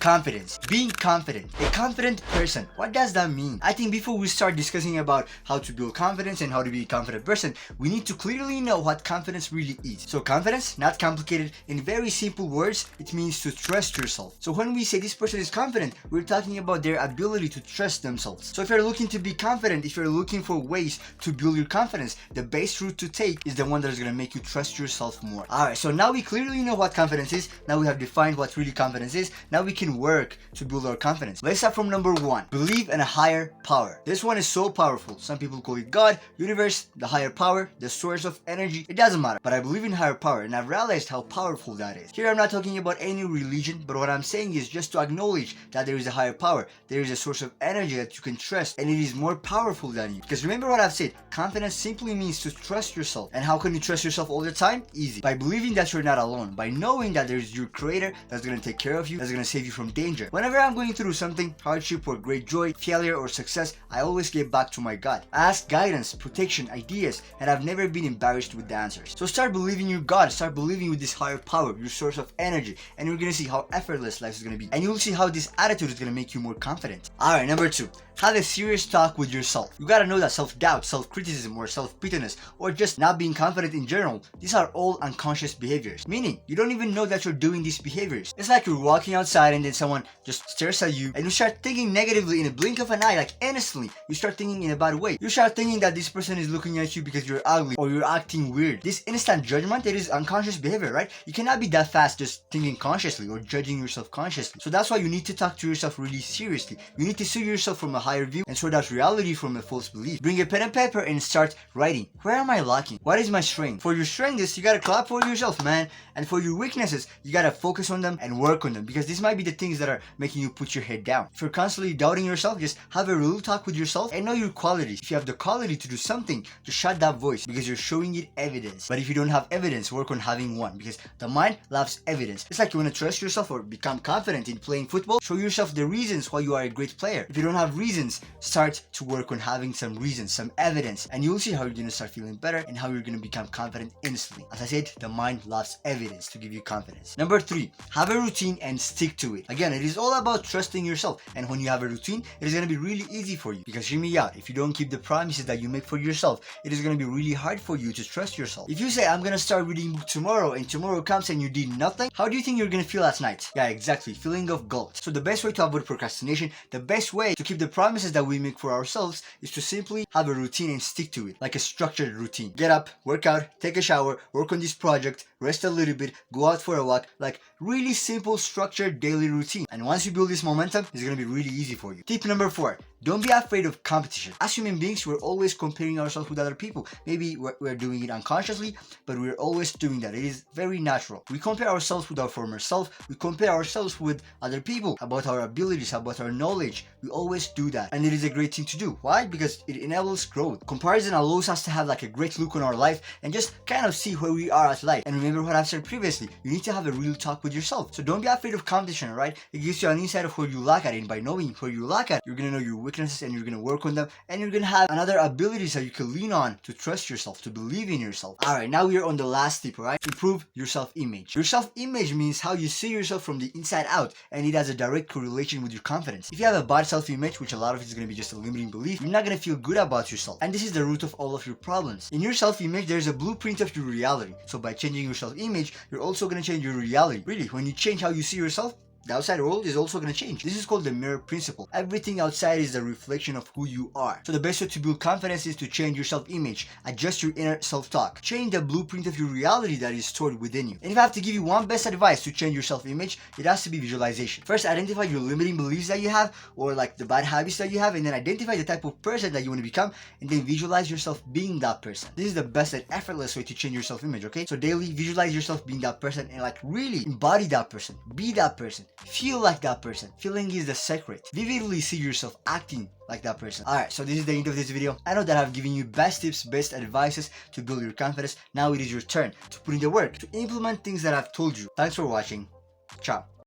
Confidence. Being confident. A confident person. What does that mean? I think before we start discussing about how to build confidence and how to be a confident person, we need to clearly know what confidence really is. So confidence, not complicated, in very simple words, it means to trust yourself. So when we say this person is confident, we're talking about their ability to trust themselves. So if you're looking to be confident, if you're looking for ways to build your confidence, the best route to take is the one that is going to make you trust yourself more. Alright, so now we clearly know what confidence is. Now we have defined what really confidence is. Now we can work to build our confidence. Let's start from number one. Believe in a higher power. This one is so powerful. Some people call it God, universe, the higher power, the source of energy. It doesn't matter. But I believe in higher power, and I've realized how powerful that is. Here I'm not talking about any religion, but what I'm saying is just to acknowledge that there is a higher power. There is a source of energy that you can trust, and it is more powerful than you. Because remember what I've said, confidence simply means to trust yourself. And how can you trust yourself all the time? Easy. By believing that you're not alone. By knowing that there's your creator that's going to take care of you, that's going to save you from danger. Whenever I'm going through something, hardship or great joy, failure or success, I always get back to my God. I ask guidance, protection, ideas, and I've never been embarrassed with the answers. So start believing in your God, start believing with this higher power, your source of energy, and you're going to see how effortless life is going to be. And you'll see how this attitude is going to make you more confident. Alright, number two. Have a serious talk with yourself. You gotta know that self-doubt, self-criticism, or self-pitiness, or just not being confident in general, these are all unconscious behaviors. Meaning, you don't even know that you're doing these behaviors. It's like you're walking outside and then someone just stares at you and you start thinking negatively in a blink of an eye, like instantly. You start thinking in a bad way. You start thinking that this person is looking at you because you're ugly or you're acting weird. This instant judgment, it is unconscious behavior, right? You cannot be that fast just thinking consciously or judging yourself consciously. So that's why you need to talk to yourself really seriously. You need to see yourself from a higher view and sort out reality from a false belief. Bring a pen and paper and start writing. Where am I lacking? What is my strength? For your strengths, you gotta clap for yourself, man. And for your weaknesses, you gotta focus on them and work on them, because these might be the things that are making you put your head down. If you're constantly doubting yourself, just have a real talk with yourself and know your qualities. If you have the quality to do something, just shut that voice because you're showing it evidence. But if you don't have evidence, work on having one, because the mind loves evidence. It's like you want to trust yourself or become confident in playing football, show yourself the reasons why you are a great player. If you don't have reasons, start to work on having some reasons, some evidence, and you'll see how you're going to start feeling better and how you're going to become confident instantly. As I said, the mind loves evidence to give you confidence. Number three, have a routine and stick to it. Again, it is all about trusting yourself, and when you have a routine, it is going to be really easy for you, because hear me out, if you don't keep the promises that you make for yourself, it is going to be really hard for you to trust yourself. If you say, I'm going to start reading book tomorrow, and tomorrow comes and you did nothing, how do you think you're going to feel at night? Yeah, exactly, feeling of guilt. So the best way to avoid procrastination, the best way to keep the promises that we make for ourselves is to simply have a routine and stick to it, like a structured routine. Get up, work out, take a shower, work on this project, rest a little bit, go out for a walk, like really simple structured daily routine. And once you build this momentum, it's going to be really easy for you. Tip number four, don't be afraid of competition. As human beings, we're always comparing ourselves with other people. Maybe we're doing it unconsciously, but we're always doing that. It is very natural. We compare ourselves with our former self. We compare ourselves with other people about our abilities, about our knowledge. We always do that. And it is a great thing to do. Why? Because it enables growth. Comparison allows us to have like a great look on our life and just kind of see where we are at life. And remember what I've said previously, you need to have a real talk with yourself. So don't be afraid of competition, right? It gives you an insight of where you lack at, and by knowing where you lack at, you're going to know your weaknesses and you're going to work on them, and you're going to have another abilities that you can lean on to trust yourself, to believe in yourself. Alright, now we're on the last tip, alright? Improve your self-image. Your self-image means how you see yourself from the inside out, and it has a direct correlation with your confidence. If you have a bad self-image, which a lot of it is going to be just a limiting belief, you're not going to feel good about yourself. And this is the root of all of your problems. In your self-image, there's a blueprint of your reality. So by changing your self-image, you're also going to change your reality. Really, when you change how you see yourself, the outside world is also going to change. This is called the mirror principle. Everything outside is a reflection of who you are. So the best way to build confidence is to change your self-image, adjust your inner self-talk, change the blueprint of your reality that is stored within you. And if I have to give you one best advice to change your self-image, it has to be visualization. First, identify your limiting beliefs that you have, or like the bad habits that you have, and then identify the type of person that you want to become, and then visualize yourself being that person. This is the best and effortless way to change your self-image, okay? So daily, visualize yourself being that person and like really embody that person, be that person. Feel like that person. Feeling is the secret. Vividly see yourself acting like that person. Alright, so this is the end of this video. I know that I've given you best tips, best advices to build your confidence. Now it is your turn to put in the work, to implement things that I've told you. Thanks for watching. Ciao.